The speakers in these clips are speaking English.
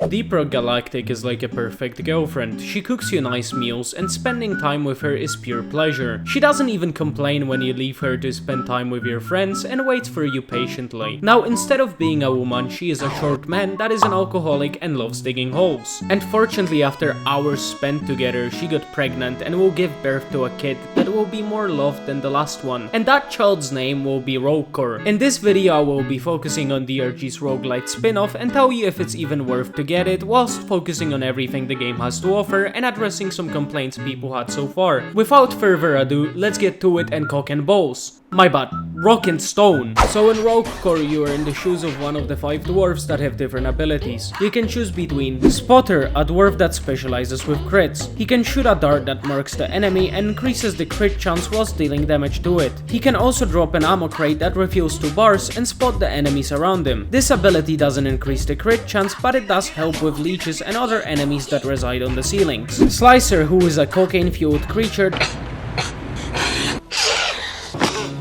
Rock Galactic is like a perfect girlfriend. She cooks you nice meals and spending time with her is pure pleasure. She doesn't even complain when you leave her to spend time with your friends and waits for you patiently. Now, instead of being a woman, she is a short man that is an alcoholic and loves digging holes. And fortunately, after hours spent together, she got pregnant and will give birth to a kid that will be more loved than the last one. And that child's name will be Roker. In this video, I will be focusing on DRG's roguelite spin-off and tell you if it's even worth to get it, whilst focusing on everything the game has to offer and addressing some complaints people had so far. Without further ado, let's get to it and cock and balls. My bad, rock and stone. So in Rogue Core, you are in the shoes of one of the 5 dwarves that have different abilities. You can choose between Spotter, a dwarf that specializes with crits. He can shoot a dart that marks the enemy and increases the crit chance whilst dealing damage to it. He can also drop an ammo crate that refills 2 bars and spot the enemies around him. This ability doesn't increase the crit chance, but it does help with leeches and other enemies that reside on the ceilings. Slicer, who is a cocaine-fueled creature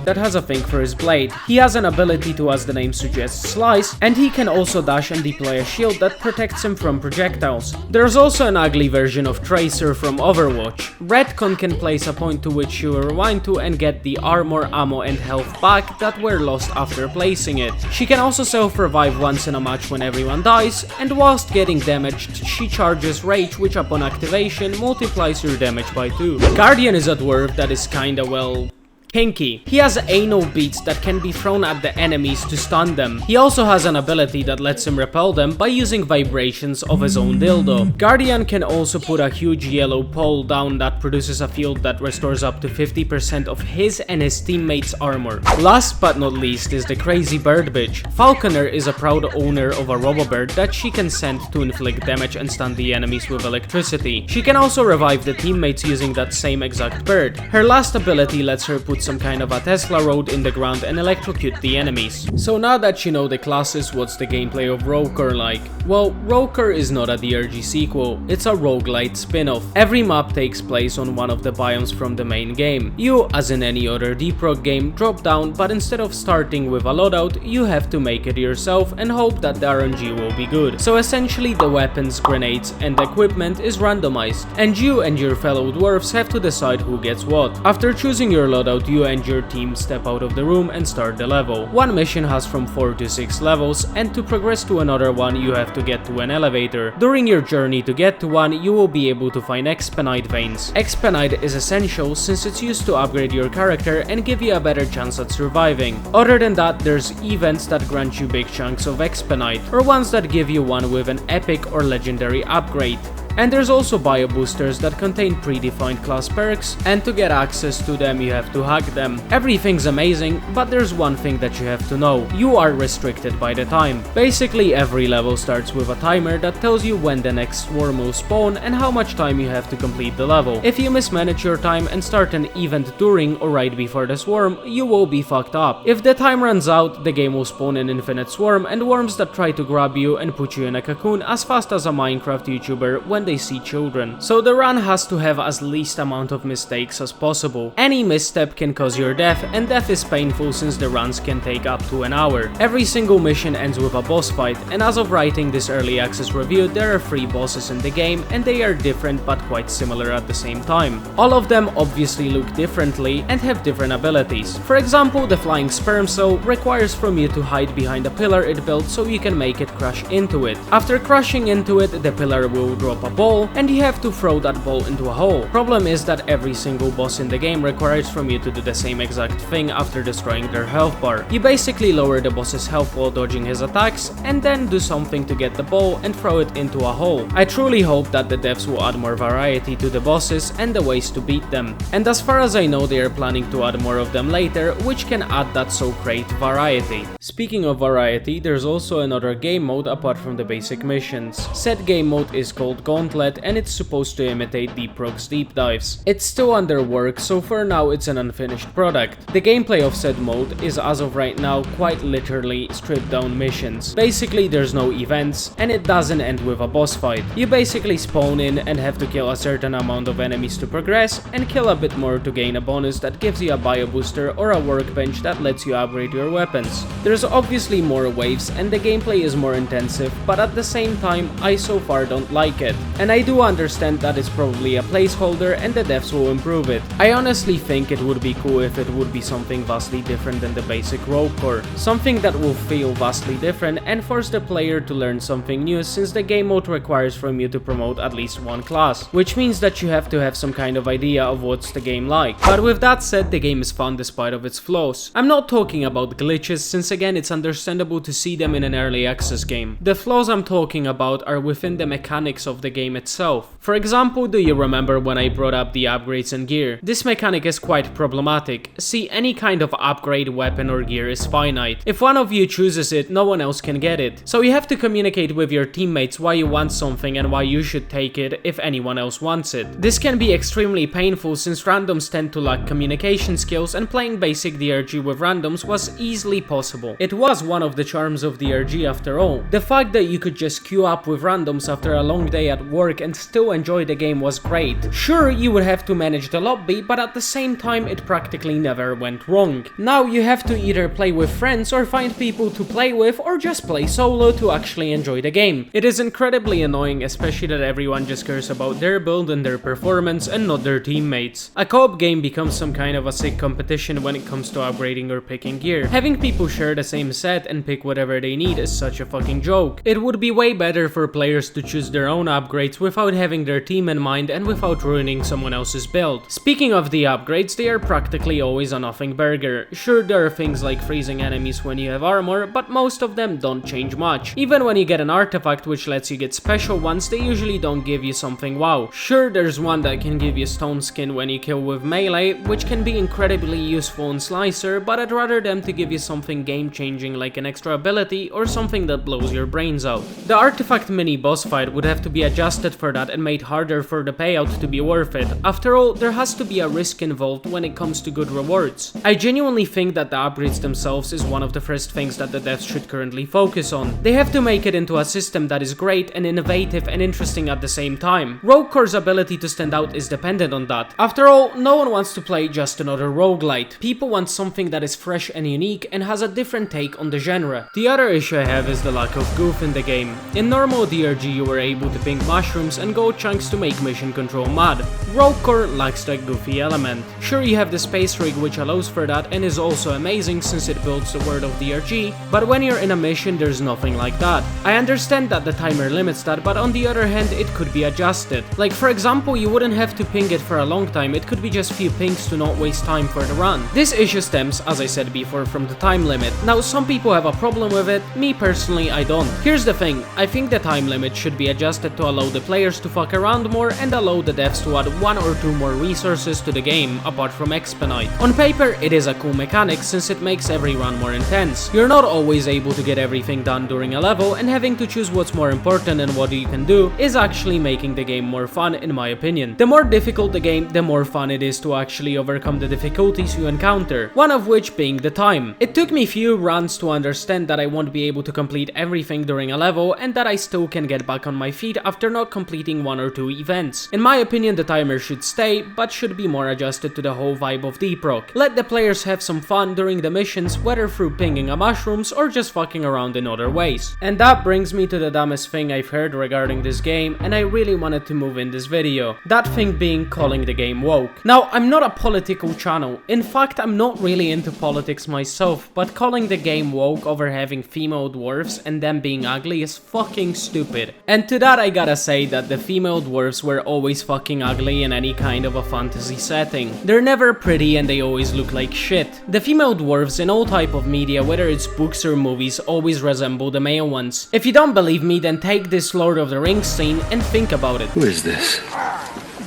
that has a thing for his blade. He has an ability to, as the name suggests, slice, and he can also dash and deploy a shield that protects him from projectiles. There's also an ugly version of Tracer from Overwatch. Redcon can place a point to which you rewind to and get the armor, ammo and health back that were lost after placing it. She can also self-revive once in a match when everyone dies, and whilst getting damaged, she charges Rage, which upon activation multiplies your damage by 2. Guardian is a dwarf that is kinda, well, kinky. He has anal beads that can be thrown at the enemies to stun them. He also has an ability that lets him repel them by using vibrations of his own dildo. Guardian can also put a huge yellow pole down that produces a field that restores up to 50% of his and his teammates' armor. Last but not least is the crazy bird bitch. Falconer is a proud owner of a robobird that she can send to inflict damage and stun the enemies with electricity. She can also revive the teammates using that same exact bird. Her last ability lets her put some kind of a Tesla road in the ground and electrocute the enemies. So now that you know the classes, what's the gameplay of Roker like? Well, Roker is not a DRG sequel, it's a roguelite spin-off. Every map takes place on one of the biomes from the main game. You, as in any other Deep Rock game, drop down, but instead of starting with a loadout, you have to make it yourself and hope that the RNG will be good. So essentially the weapons, grenades and equipment is randomized, and you and your fellow dwarves have to decide who gets what. After choosing your loadout, you and your team step out of the room and start the level. One mission has from 4 to 6 levels, and to progress to another one you have to get to an elevator. During your journey to get to one, you will be able to find Expenite veins. Expenite is essential since it's used to upgrade your character and give you a better chance at surviving. Other than that, there's events that grant you big chunks of Expenite, or ones that give you one with an epic or legendary upgrade. And there's also bio boosters that contain predefined class perks, and to get access to them you have to hack them. Everything's amazing, but there's one thing that you have to know. You are restricted by the time. Basically every level starts with a timer that tells you when the next swarm will spawn and how much time you have to complete the level. If you mismanage your time and start an event during or right before the swarm, you will be fucked up. If the time runs out, the game will spawn an infinite swarm and worms that try to grab you and put you in a cocoon as fast as a Minecraft YouTuber when they see children. So the run has to have as least amount of mistakes as possible. Any misstep can cause your death, and death is painful since the runs can take up to an hour. Every single mission ends with a boss fight, and as of writing this early access review, there are 3 bosses in the game, and they are different but quite similar at the same time. All of them obviously look differently and have different abilities. For example, the flying sperm cell requires from you to hide behind a pillar it built so you can make it crash into it. After crashing into it, the pillar will drop a ball, and you have to throw that ball into a hole. Problem is that every single boss in the game requires from you to do the same exact thing after destroying their health bar. You basically lower the boss's health while dodging his attacks, and then do something to get the ball and throw it into a hole. I truly hope that the devs will add more variety to the bosses and the ways to beat them. And as far as I know, they are planning to add more of them later, which can add that so great variety. Speaking of variety, there's also another game mode apart from the basic missions. Said game mode is called gauntlet and it's supposed to imitate Deep Rock's deep dives. It's still under work, so for now it's an unfinished product. The gameplay of said mode is as of right now quite literally stripped down missions. Basically there's no events and it doesn't end with a boss fight. You basically spawn in and have to kill a certain amount of enemies to progress and kill a bit more to gain a bonus that gives you a bio booster or a workbench that lets you upgrade your weapons. There's obviously more waves and the gameplay is more intensive, but at the same time I so far don't like it. And I do understand that it's probably a placeholder and the devs will improve it. I honestly think it would be cool if it would be something vastly different than the basic Rogue Core. Something that will feel vastly different and force the player to learn something new, since the game mode requires from you to promote at least one class, which means that you have to have some kind of idea of what's the game like. But with that said, the game is fun despite of its flaws. I'm not talking about glitches, since again it's understandable to see them in an early access game. The flaws I'm talking about are within the mechanics of the game itself. For example, do you remember when I brought up the upgrades and gear? This mechanic is quite problematic. See, any kind of upgrade, weapon or gear is finite. If one of you chooses it, no one else can get it. So you have to communicate with your teammates why you want something and why you should take it if anyone else wants it. This can be extremely painful since randoms tend to lack communication skills, and playing basic DRG with randoms was easily possible. It was one of the charms of DRG after all. The fact that you could just queue up with randoms after a long day at work and still enjoy the game was great. Sure, you would have to manage the lobby, but at the same time it practically never went wrong. Now you have to either play with friends or find people to play with, or just play solo to actually enjoy the game. It is incredibly annoying, especially that everyone just cares about their build and their performance and not their teammates. A co-op game becomes some kind of a sick competition when it comes to upgrading or picking gear. Having people share the same set and pick whatever they need is such a fucking joke. It would be way better for players to choose their own upgrades without having their team in mind and without ruining someone else's build. Speaking of the upgrades, they are practically always a nothing burger. Sure, there are things like freezing enemies when you have armor, but most of them don't change much. Even when you get an artifact which lets you get special ones, they usually don't give you something wow. Sure, there's one that can give you stone skin when you kill with melee, which can be incredibly useful in Slicer, but I'd rather them to give you something game changing like an extra ability or something that blows your brains out. The artifact mini boss fight would have to be adjusted for that and made harder for the payout to be worth it. After all, there has to be a risk involved when it comes to good rewards. I genuinely think that the upgrades themselves is one of the first things that the devs should currently focus on. They have to make it into a system that is great and innovative and interesting at the same time. Rogue Core's ability to stand out is dependent on that. After all, no one wants to play just another roguelite. People want something that is fresh and unique and has a different take on the genre. The other issue I have is the lack of goof in the game. In normal DRG you were able to ping mushrooms and gold chunks to make mission control mad. Rogue Core lacks that goofy element. Sure, you have the space rig which allows for that and is also amazing since it builds the world of DRG, but when you're in a mission there's nothing like that. I understand that the timer limits that, but on the other hand it could be adjusted. Like for example, you wouldn't have to ping it for a long time, it could be just few pings to not waste time for the run. This issue stems, as I said before, from the time limit. Now some people have a problem with it, me personally I don't. Here's the thing, I think the time limit should be adjusted to allow the players to fuck around more and allow the devs to add 1 or 2 more resources to the game apart from Expedite. On paper it is a cool mechanic since it makes every run more intense. You're not always able to get everything done during a level, and having to choose what's more important and what you can do is actually making the game more fun in my opinion. The more difficult the game, the more fun it is to actually overcome the difficulties you encounter, one of which being the time. It took me few runs to understand that I won't be able to complete everything during a level and that I still can get back on my feet after not completing 1 or 2 events. In my opinion the timer should stay, but should be more adjusted to the whole vibe of Deep Rock. Let the players have some fun during the missions, whether through pinging a mushrooms or just fucking around in other ways. And that brings me to the dumbest thing I've heard regarding this game, and I really wanted to move in this video. That thing being calling the game woke. Now, I'm not a political channel. In fact, I'm not really into politics myself, but calling the game woke over having female dwarves and them being ugly is fucking stupid. And to that I gotta say that the female dwarves were always fucking ugly in any kind of a fantasy setting. They're never pretty and they always look like shit. The female dwarves in all type of media, whether it's books or movies, always resemble the male ones. If you don't believe me, then take this Lord of the Rings scene and think about it. Who is this?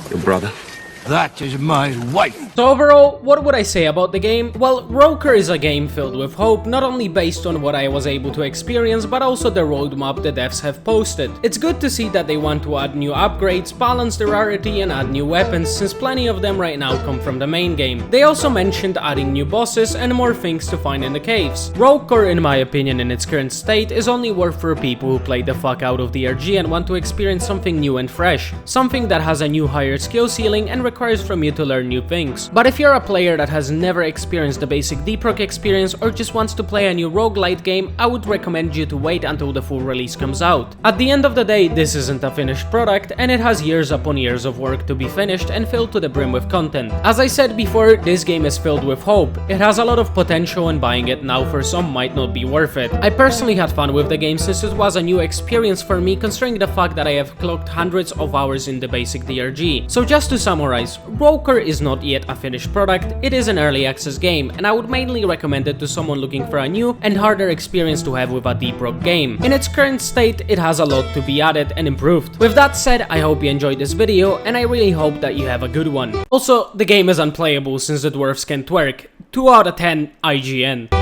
Your brother? That is my wife. So overall, what would I say about the game? Well, Roker is a game filled with hope, not only based on what I was able to experience, but also the roadmap the devs have posted. It's good to see that they want to add new upgrades, balance the rarity and add new weapons, since plenty of them right now come from the main game. They also mentioned adding new bosses and more things to find in the caves. Roker, in my opinion, in its current state, is only worth for people who play the fuck out of DRG and want to experience something new and fresh. Something that has a new higher skill ceiling and requires from you to learn new things. But if you're a player that has never experienced the basic Deep Rock experience or just wants to play a new roguelite game, I would recommend you to wait until the full release comes out. At the end of the day, this isn't a finished product and it has years upon years of work to be finished and filled to the brim with content. As I said before, this game is filled with hope. It has a lot of potential and buying it now for some might not be worth it. I personally had fun with the game since it was a new experience for me, considering the fact that I have clocked hundreds of hours in the basic DRG. So just to summarize, Roker is not yet a finished product, it is an early access game, and I would mainly recommend it to someone looking for a new and harder experience to have with a Deep Rock game. In its current state, it has a lot to be added and improved. With that said, I hope you enjoyed this video, and I really hope that you have a good one. Also, the game is unplayable since the dwarves can twerk. 2 out of 10 IGN.